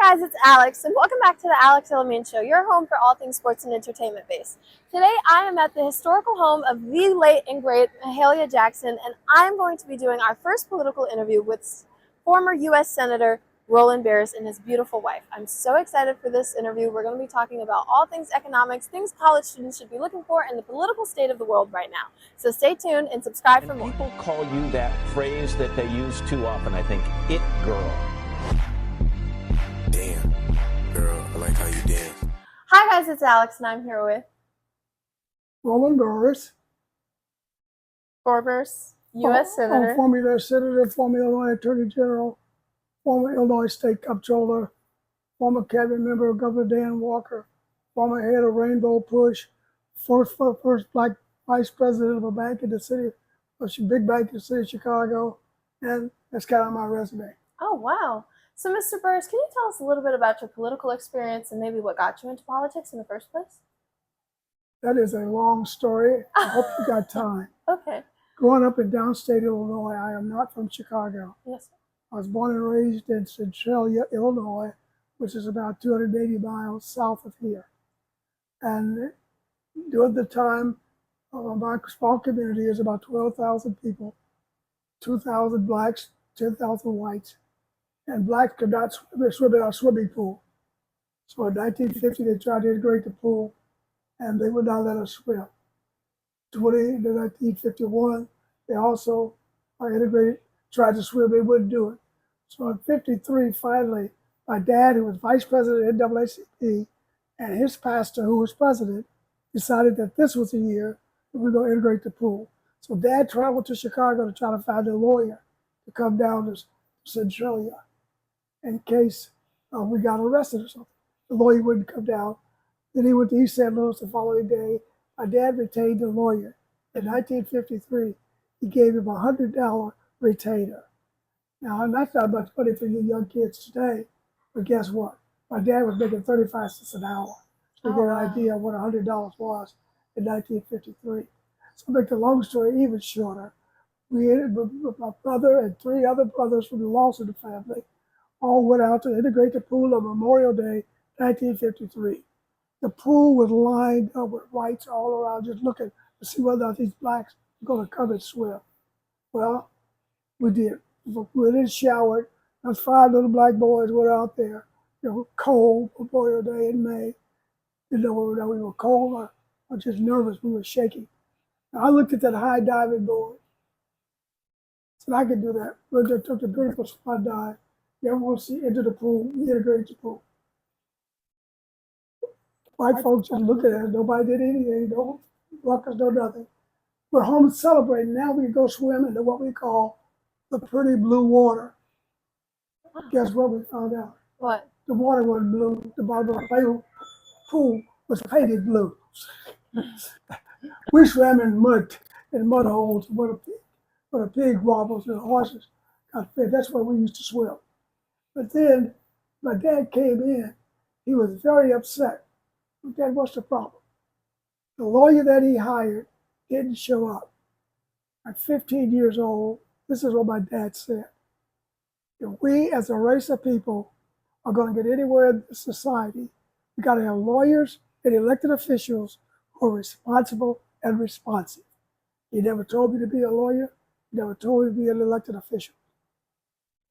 guys, it's Alex, and welcome back to the Alex Berlean Show, your home for all things sports and entertainment based. Today, I am at the historical home of the late and great Mahalia Jackson, and I'm going to be doing our first political interview with former U.S. Senator Roland Burris and his beautiful wife. I'm so excited for this interview. We're going to be talking about all things economics, things college students should be looking for, and the political state of the world right now. So stay tuned and subscribe for more. People call you that phrase that they use too often, I think, it girl. Damn, girl, I like how you dance. Hi guys, it's Alex, and I'm here with Roland Burris, Burris, U.S. Senator. Former U.S. Senator, former Illinois Attorney General, former Illinois State Comptroller, former cabinet member of Governor Dan Walker, former head of Rainbow Push, first black vice president of a bank in the city, a big bank in the city of Chicago, and that's kind of my resume. Oh, wow. So, Mr. Burris, can you tell us a little bit about your political experience and maybe what got you into politics in the first place? That is a long story. I hope you got time. Okay. Growing up in downstate Illinois, I am not from Chicago. Yes. I was born and raised in Centralia, Illinois, which is about 280 miles south of here. And during the time, my small community is about 12,000 people, 2,000 blacks, 10,000 whites. And blacks could not swim in our swimming pool. So in 1950, they tried to integrate the pool, and they would not let us swim. In 1951, they also tried to swim, they wouldn't do it. So in 53, finally, my dad, who was vice president of NAACP, and his pastor, who was president, decided that this was the year that we were going to integrate the pool. So Dad traveled to Chicago to try to find a lawyer to come down to Centralia in case we got arrested or something. The lawyer wouldn't come down. Then he went to East St. Louis the following day. My dad retained the lawyer. In 1953, he gave him a $100 retainer. Now, that's not much money for you young kids today, but guess what? My dad was making 35 cents an hour. So you get an idea of what $100 was in 1953. So to make the long story even shorter, my brother and three other brothers from the Lawson family all went out to integrate the pool on Memorial Day, 1953. The pool was lined up with whites all around, just looking to see whether or not these blacks were going to come and swim. Well, we did. We went in, showered. Those 5 little black boys went out there. Cold Memorial Day in May. Didn't know whether we were cold or just nervous. We were shaking. Now, I looked at that high diving board. Said I could do that. We just took the beautiful spot dive. You ever want to see into the pool? We integrate the pool. White folks just looking at it. Nobody did anything. No buckets, no nothing. We're home celebrating. Now we can go swim into what we call the pretty blue water. Guess what we found out? What? The water wasn't blue. The bottom of the pool was painted blue. We swam in mud holes where the pig wobbles and the horses got fed. That's where we used to swim. But then my dad came in. He was very upset. Dad, what's the problem? The lawyer that he hired didn't show up. At 15 years old, this is what my dad said. If we as a race of people are going to get anywhere in this society, we got to have lawyers and elected officials who are responsible and responsive. He never told me to be a lawyer. He never told me to be an elected official.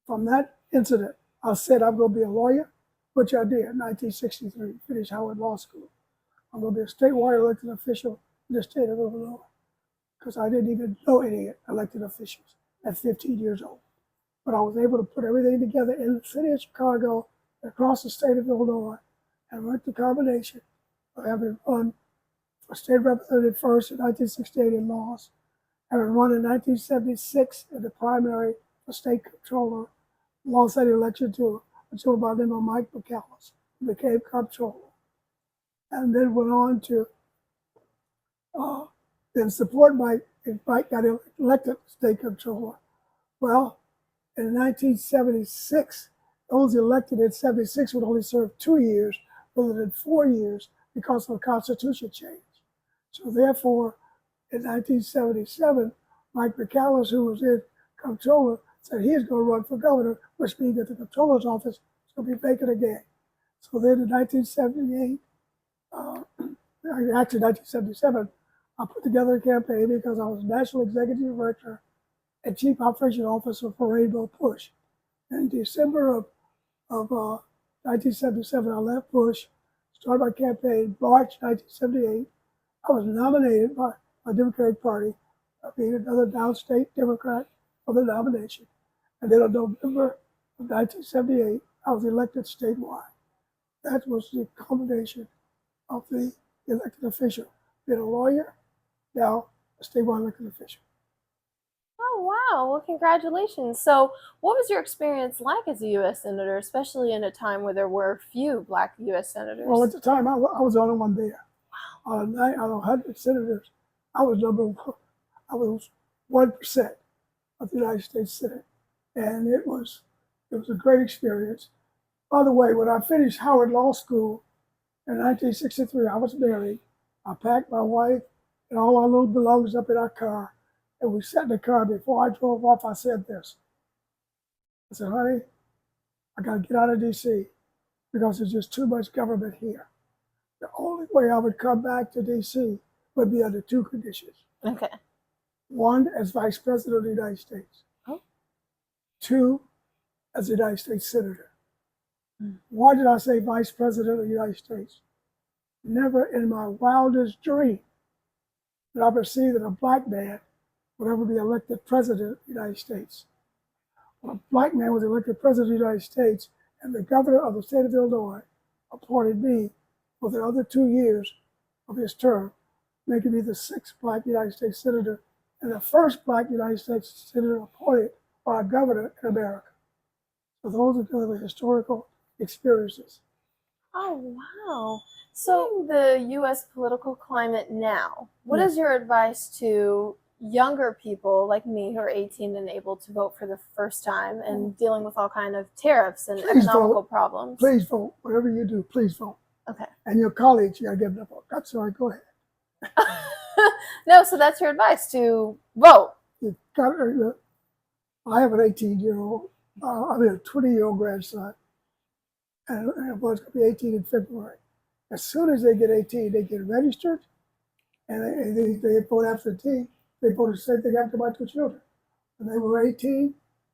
From that incident, I said I'm going to be a lawyer, which I did in 1963, finished Howard Law School. I'm going to be a statewide elected official in the state of Illinois because I didn't even know any elected officials at 15 years old. But I was able to put everything together in the city of Chicago, across the state of Illinois, and work the combination of having run for state representative first in 1968 and lost, having run in 1976 in the primary for state controller, lost that election to a gentleman by the name of Mike McAllis, who became comptroller, and then went on to then support Mike, and Mike got elected state controller. Well, in 1976, those elected in 76 would only serve 2 years rather than 4 years because of a constitution change. So therefore, in 1977, Mike McAllis, who was in comptroller, said he is going to run for governor, which means that the comptroller's office is going to be vacant again. So then in 1978, actually 1977, I put together a campaign because I was National Executive Director and Chief Operation Officer for Rainbow Push. In December of 1977, I left Bush, started my campaign. March 1978, I was nominated by the Democratic Party, being another downstate Democrat for the nomination. And then in November of 1978, I was elected statewide. That was the culmination of the elected official. Been a lawyer, now a statewide elected official. Oh, wow. Well, congratulations. So, what was your experience like as a U.S. Senator, especially in a time where there were few Black U.S. Senators? Well, at the time, I was the only one there. Out of 100 senators, I was number one. I was 1% of the United States Senate. And it was a great experience. By the way, when I finished Howard Law School in 1963, I was married. I packed my wife and all our little belongings up in our car, and we sat in the car. Before I drove off, I said this. I said, honey, I got to get out of D.C. because there's just too much government here. The only way I would come back to D.C. would be under two conditions. Okay. One, as Vice President of the United States. Oh. Two, as a United States Senator. Why did I say Vice President of the United States? Never in my wildest dream did I perceive that a Black man would ever be elected President of the United States. When a Black man was elected President of the United States, and the governor of the state of Illinois appointed me for the other 2 years of his term, making me the 6th Black United States Senator and the first Black United States Senator appointed by a governor in America. So those are kind of the historical experiences. Oh, wow. So, the U.S. political climate now, what is your advice to younger people like me who are 18 and able to vote for the first time and dealing with all kind of tariffs and economical problems? Please vote. Whatever you do, please vote. Okay. And your colleagues, you got to give them a vote. I'm sorry, go ahead. No, so that's your advice, to vote. You got, I have an 18-year-old, I mean a 20-year-old grandson, and a boy's going to be 18 in February. As soon as they get 18, they get registered, and they vote absentee. They voted the same thing after my two children. When they were 18,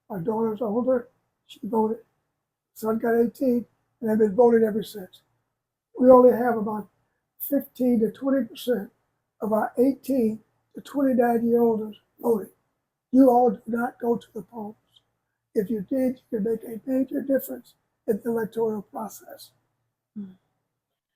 my daughter's older, she voted. Son got 18, and they've been voting ever since. We only have about 15 to 20% of our 18 to 29-year-olds voting. You all do not go to the polls. If you did, you could make a major difference in the electoral process.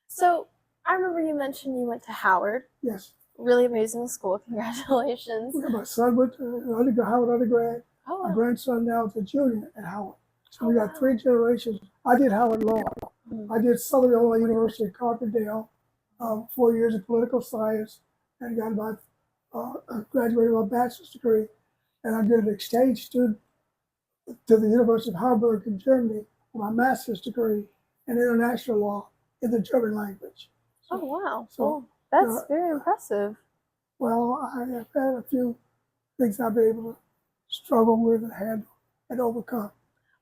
So, I remember you mentioned you went to Howard. Yes. Really amazing school. Congratulations. My son went to Howard undergrad. Oh, My grandson now is a junior at Howard. So we got 3 generations. I did Howard Law. I did Southern Illinois University at Carbondale, 4 years of political science, and got my graduated with my bachelor's degree. And I did an exchange student to the University of Hamburg in Germany for my master's degree in international law in the German language. oh wow. So, That's very impressive. well, I have had a few things I've been able to struggle with and handle and overcome.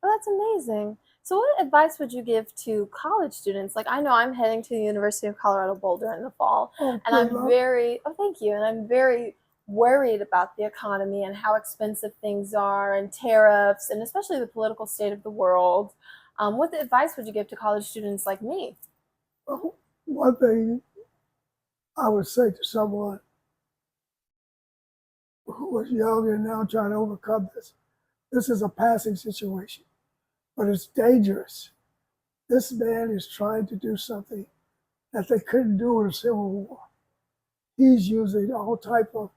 Oh, that's amazing. So, what advice would you give to college students? Like, I know I'm heading to the University of Colorado Boulder in the fall, and I'm thank you, and I'm very worried about the economy and how expensive things are and tariffs and especially the political state of the world. What advice would you give to college students like me? Well, one thing I would say to someone who was young and now trying to overcome this is a passing situation, but it's dangerous. This man is trying to do something that they couldn't do in a civil war. He's using all type of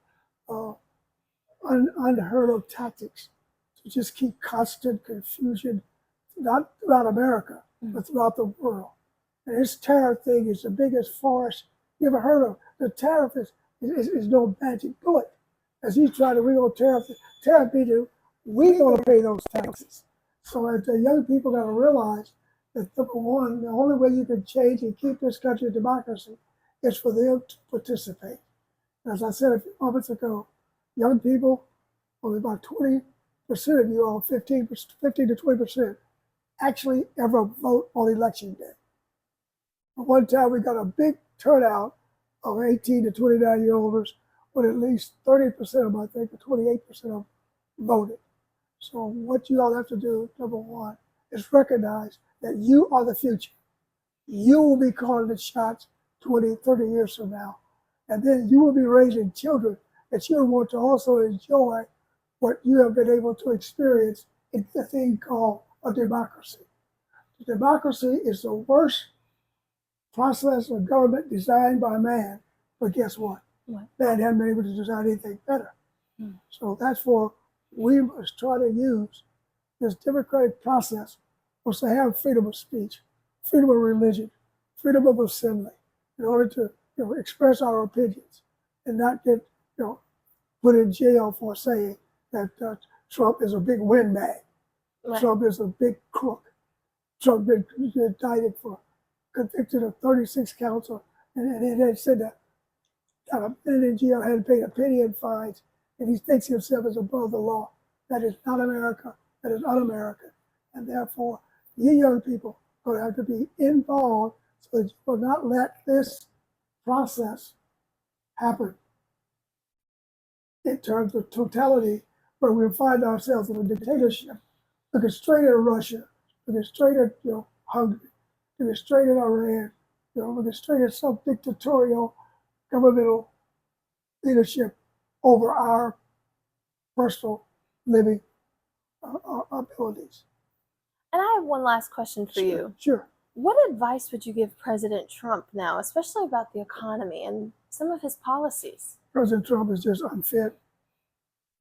unheard of tactics to just keep constant confusion, not throughout America, but throughout the world. And his tariff thing is the biggest farce you ever heard of. The tariff is no magic bullet. As he's trying to, we're going to tariff people, we're going to pay those taxes. So as the young people got to realize that, number one, the only way you can change and keep this country a democracy is for them to participate. As I said a few moments ago, young people, only about 20% of you all, 15 to 20%, actually ever vote on election day. But one time we got a big turnout of 18 to 29-year-olds, with at least 30% of them, I think, or 28% of them voted. So what you all have to do, number one, is recognize that you are the future. You will be calling the shots 20, 30 years from now. And then you will be raising children that you want to also enjoy what you have been able to experience in the thing called a democracy. Democracy is the worst process of government designed by man, but guess what? Man hasn't been able to design anything better. So that's where we must try to use this democratic process was to have freedom of speech, freedom of religion, freedom of assembly, in order to express our opinions and not get put in jail for saying that Trump is a big windbag. Right. Trump is a big crook. Trump been indicted for convicted of 36 counts, and they said that been in jail, hadn't paid a penny in fines, and he thinks himself as above the law. That is not America. That is un-American. And therefore, you young people are going to have to be involved so that you will not let this process happen in terms of totality, where we find ourselves in a dictatorship. Looking straight at Russia, looking straight at Hungary, looking straight at Iran, looking straight at some dictatorial governmental leadership over our personal living abilities. And I have one last question for you. Sure. What advice would you give President Trump now, especially about the economy and some of his policies? President Trump is just unfit.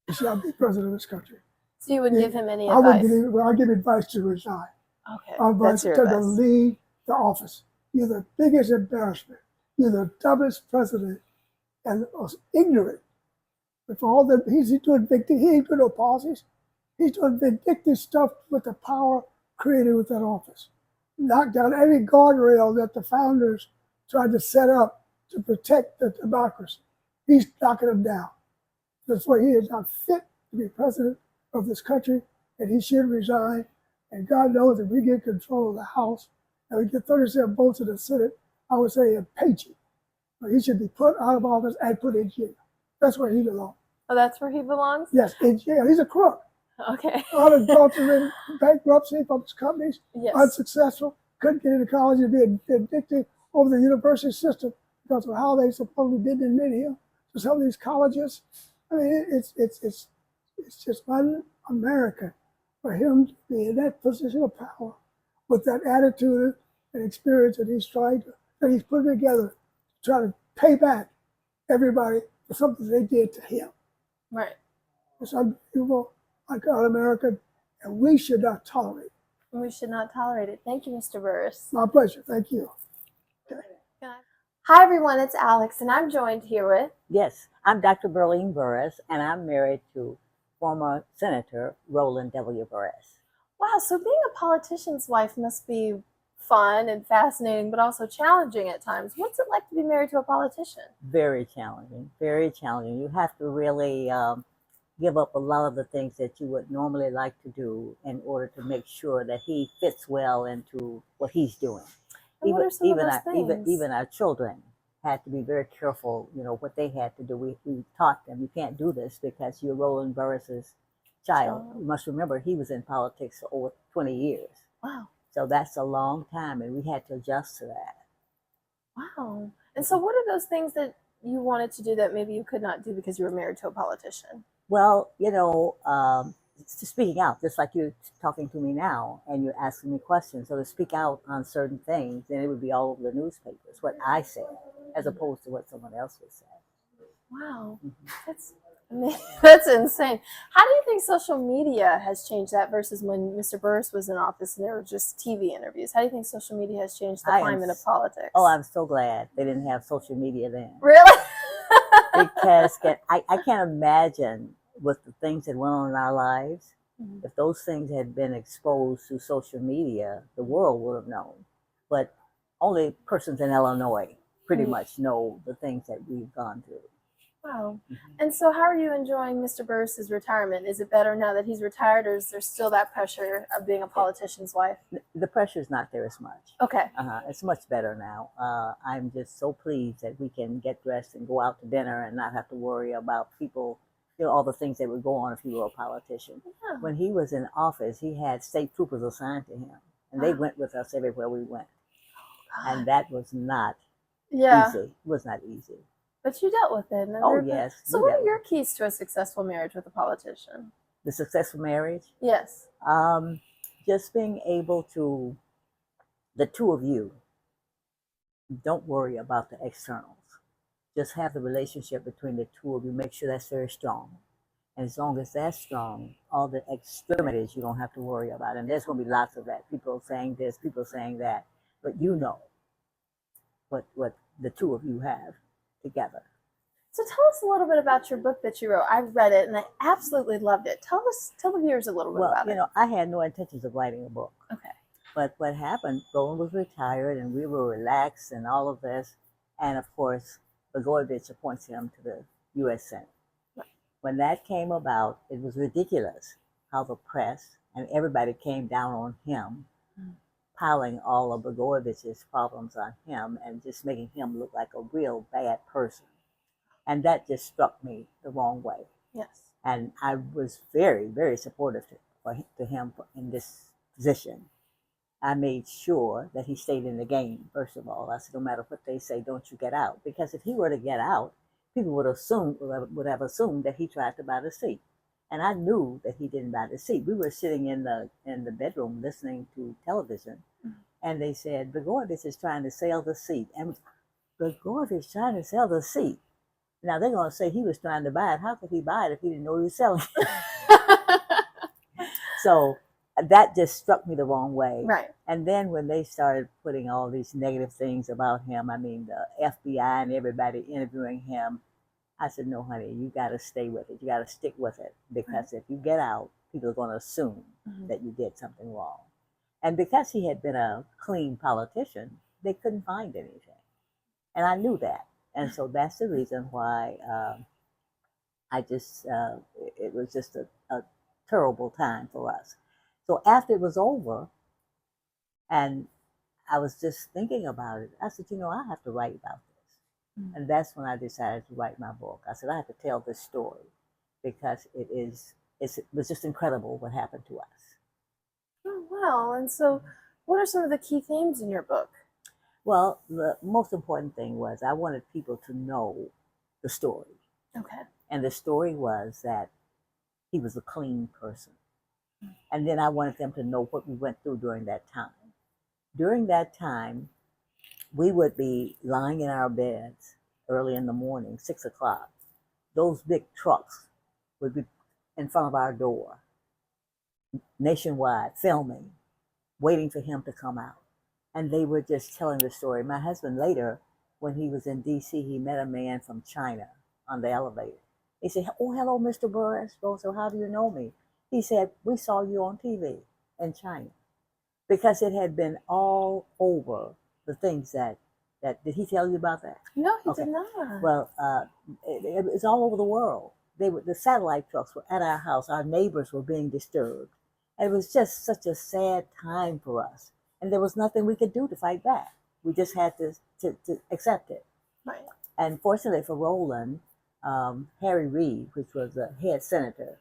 He should not be president of this country. So you wouldn't give him any advice? I give advice to resign. Okay, advice to leave the office. You're the biggest embarrassment. You're the dumbest president and the most ignorant. But for all that, he's doing vindictive, he ain't doing no policies. He's doing vindictive stuff with the power created with that office. Knocked down every guardrail that the founders tried to set up to protect the democracy. He's knocking them down. That's why he is not fit to be president of this country, and he should resign. And God knows if we get control of the House and we get 37 votes in the Senate, I would say impeach him. But he should be put out of office and put in jail. That's where he belongs. Oh, that's where he belongs? Yes, in jail. He's a crook. Okay. Unadulterated bankruptcy from his companies, yes. Unsuccessful, couldn't get into college and be addicted over the university system because of how they supposedly didn't admit him to some of these colleges. I mean, it's just un-American for him to be in that position of power with that attitude and experience that he's putting together to try to pay back everybody for something they did to him. Right. It's unbelievable, un-American, and we should not tolerate it. We should not tolerate it. Thank you, Mr. Burris. My pleasure. Thank you. Okay. Hi, everyone. It's Alex, and I'm joined here with... Yes, I'm Dr. Berlean Burris, and I'm married to former Senator Roland W. Burris. Wow, so being a politician's wife must be fun and fascinating, but also challenging at times. What's it like to be married to a politician? Very challenging, very challenging. You have to really give up a lot of the things that you would normally like to do in order to make sure that he fits well into what he's doing. Even our children had to be very careful, what they had to do. We taught them, you can't do this because you're Roland Burris's child. You must remember he was in politics for over 20 years. Wow. So that's a long time, and we had to adjust to that. Wow. And so what are those things that you wanted to do that maybe you could not do because you were married to a politician? Well, speaking out, just like you're talking to me now, and you're asking me questions. So to speak out on certain things, then it would be all over the newspapers, what I said, as opposed to what someone else would say. Wow. That's insane. How do you think social media has changed that versus when Mr. Burris was in office and there were just TV interviews? How do you think social media has changed the climate of politics? Oh, I'm so glad they didn't have social media then. Really? Because I can't imagine with the things that went on in our lives, if those things had been exposed through social media, the world would have known. But only persons in Illinois pretty much know the things that we've gone through. Wow. Mhm. And so, how are you enjoying Mr. Burris's retirement? Is it better now that he's retired, or is there still that pressure of being a politician's wife? The pressure's not there as much. Okay. It's much better now. I'm just so pleased that we can get dressed and go out to dinner and not have to worry about people, all the things that would go on if he were a politician. Yeah. When he was in office, he had state troopers assigned to him, and they went with us everywhere we went. And that was not Yeah. easy. It was not easy. But you dealt with it. Oh, yes. So, what are your keys to a successful marriage with a politician? The successful marriage? Yes. Just being able to, the two of you, don't worry about the externals. Just have the relationship between the two of you. Make sure that's very strong. And as long as that's strong, all the extremities you don't have to worry about. And there's going to be lots of that. People saying this, people saying that. But you know what the two of you have together. So tell us a little bit about your book that you wrote. I read it and I absolutely loved it. Tell the viewers a little bit about it. I had no intentions of writing a book. Okay. But what happened, Roland was retired and we were relaxed and all of this. And of course, Blagojevich appoints him to the U.S. Senate. Right. When that came about, it was ridiculous how the press and everybody came down on him, piling all of Blagojevich's problems on him and just making him look like a real bad person. And that just struck me the wrong way. Yes. And I was very, very supportive to him in this position. I made sure that he stayed in the game, first of all. I said, no matter what they say, don't you get out. Because if he were to get out, people would have assumed that he tried to buy the seat. And I knew that he didn't buy the seat. We were sitting in the bedroom listening to television, and they said, Blagojevich is trying to sell the seat. And Blagojevich is trying to sell the seat. Now they're going to say he was trying to buy it. How could he buy it if he didn't know he was selling it? So that just struck me the wrong way. Right. And then when they started putting all these negative things about him, I mean, the FBI and everybody interviewing him, I said, no, honey, you got to stay with it. You got to stick with it. Because if you get out, people are going to assume that you did something wrong. And because he had been a clean politician, they couldn't find anything. And I knew that. And so that's the reason why it was just a terrible time for us. So after it was over, and I was just thinking about it, I said, I have to write about this. And that's when I decided to write my book. I said, I have to tell this story because it was just incredible what happened to us. Oh, wow. And so what are some of the key themes in your book? Well, the most important thing was I wanted people to know the story. Okay. And the story was that he was a clean person. And then I wanted them to know what we went through during that time. During that time, we would be lying in our beds early in the morning, 6 o'clock. Those big trucks would be in front of our door, nationwide, filming, waiting for him to come out. And they were just telling the story. My husband later, when he was in D.C., he met a man from China on the elevator. He said, oh, hello, Mr. Burris. So how do you know me? He said, we saw you on TV in China. Because it had been all over the things that did he tell you about that? No, he did not. Well, it was all over the world. The satellite trucks were at our house. Our neighbors were being disturbed. And it was just such a sad time for us. And there was nothing we could do to fight back. We just had to accept it. Right. And fortunately for Roland, Harry Reid, which was the head senator,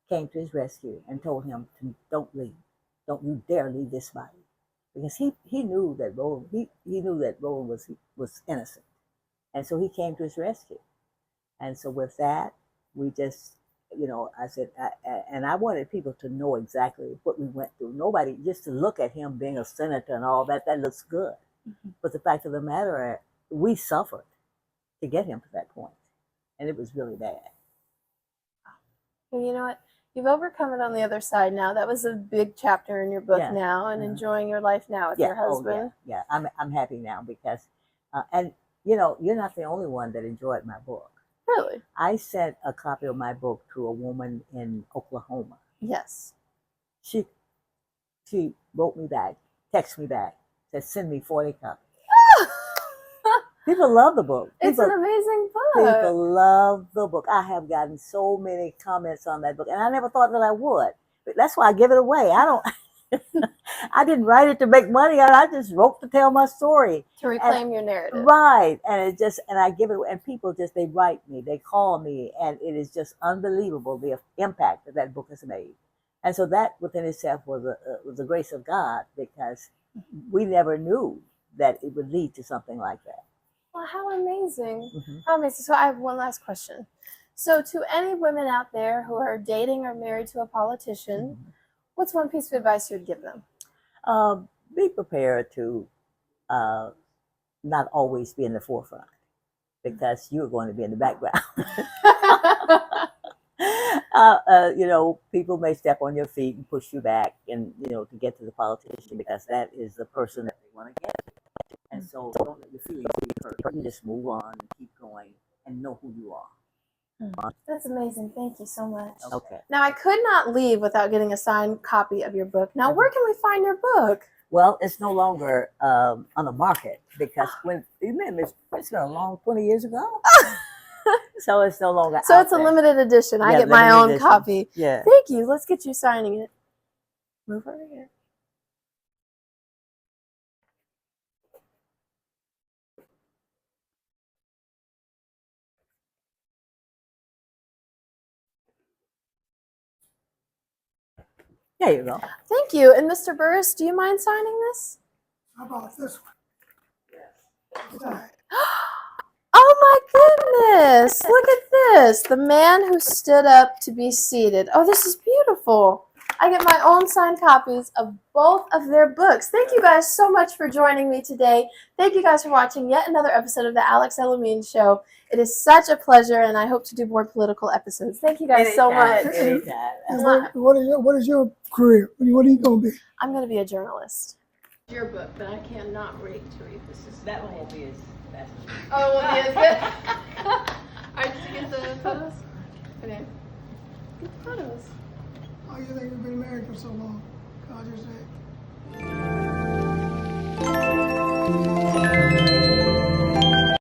came to his rescue and told him to don't leave. Don't you dare leave this body. Because he knew that Roland, he knew that Roland was innocent. And so he came to his rescue. And so with that, we just, I said, and I wanted people to know exactly what we went through. Nobody, just to look at him being a senator and all that looks good. But the fact of the matter, we suffered to get him to that point. And it was really bad. Well, you know what? You've overcome it on the other side now. That was a big chapter in your book now, and enjoying your life now with your husband. Oh, yeah. I'm happy now because, and you're not the only one that enjoyed my book. Really? I sent a copy of my book to a woman in Oklahoma. Yes. She wrote me back, texted me back, said, send me 40 copies. People love the book. It's People, an amazing book. people love the book. I have gotten so many comments on that book, and I never thought that I would. But that's why I give it away. I don't. I didn't write it to make money. I just wrote to tell my story. To reclaim your narrative. Right. And I give it, and people just, they write me, they call me, and it is just unbelievable the impact that that book has made. And so that within itself was the grace of God, because we never knew that it would lead to something like that. Well, how amazing. Mm-hmm. How amazing. So I have one last question. So to any women out there who are dating or married to a politician, what's one piece of advice you would give them? Be prepared to not always be in the forefront, because you're going to be in the background. You know, people may step on your feet and push you back, and you know, to get to the politician, because that is the person that they want to get. And so don't let your feelings be hurt. You just move on and keep going and know who you are. That's amazing. Thank you so much. Okay. Now, I could not leave without getting a signed copy of your book. Now, where can we find your book? Well, it's no longer on the market, because when you remember, it's been a long 20 years ago. So it's no longer So out it's a there. limited edition. I Yeah, get my limited own edition. copy. Yeah. Thank you. Let's get you signing it. Move over here. There you go. Thank you. And Mr. Burris, do you mind signing this? How about this one? Yes. Oh my goodness! Look at this. The man who stood up to be seated. Oh, this is beautiful. I get my own signed copies of both of their books. Thank you guys so much for joining me today. Thank you guys for watching yet another episode of the Alex Elamine Show. It is such a pleasure, and I hope to do more political episodes. Thank you guys so much. Anytime. And what is your career? What are you going to be? I'm going to be a journalist. Your book, but I cannot wait to read this. That one will be as fast as you. Oh, it will be as good. All right, did you get the photos? Okay. Get the photos. Oh, you think you've been married for so long? God, you're saying.